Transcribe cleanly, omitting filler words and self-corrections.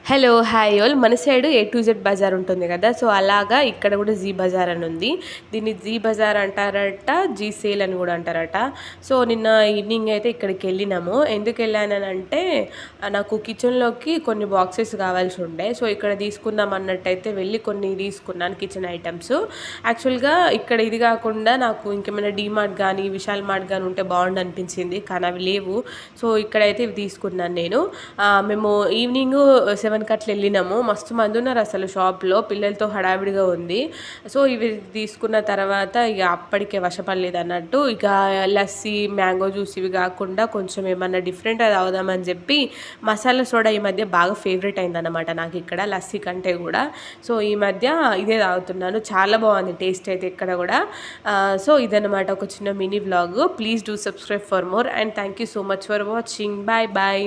Hello! Hi all. మన side A to Z బజార్ ఉంటుంది గదా! సో, అలాగా ఇక్కడ గూడా జీ బజార్ అని ఉంది. దీన్ని జీ బజార్ అంటారట, జీ సేల్ అని గూడా అంటారట. సో, నిన్న ఈవినింగ్ అయితే ఇక్కడికెళ్ళినాము. ఎందుకెళ్ళాననంటే నాకు కిచెన్‌లోకి కొన్ని బాక్సెస్ కావాల్సి ఉండే. సో, ఇక్కడ తీసుకుందాం అన్నట్టయితే వెళ్ళి కొన్ని తీసుకున్నాను కిచెన్ ఐటెమ్స్. యాక్చువల్‌గా ఇక్కడ ఇది గాకుండా నాకు ఇంకేమైనా డీమార్ట్ గానీ, విశాల్ మార్ట్ గానీ ఉంటే బావుండనిపించింది. కానీ అవి లేవు. సో, ఇక్కడైతే ఇవి తీసుకున్నాను నేను. మేము ఈవినింగు 7కి అట్లా వెళ్ళినాము. మస్తు మంది ఉన్నారు అసలు షాప్‌లో. పిల్లలతో హడావిడిగా ఉంది. సో, ఇవి తీసుకున్న తర్వాత ఇగ అప్పటికే వశపడలేదన్నట్టు. ఇక లస్సీ, మ్యాంగో జ్యూస్ ఇవి కాకుండా కొంచెం ఏమన్నా డిఫరెంట్‌గా తాగుదామని చెప్పి మసాలా సోడా ఈ మధ్య బాగా ఫేవరెట్ అయిందన్నమాట నాకిక్కడ లస్సీ కంటే గూడా. సో, ఈ మధ్య ఇదే తాగుతున్నాను. చాలా బాగుంది టేస్ట్ అయితే ఇక్కడ గూడా. సో, ఇదన్నమాట ఒక చిన్న mini vlog. Please do subscribe for more and thank you so much for watching. Bye bye.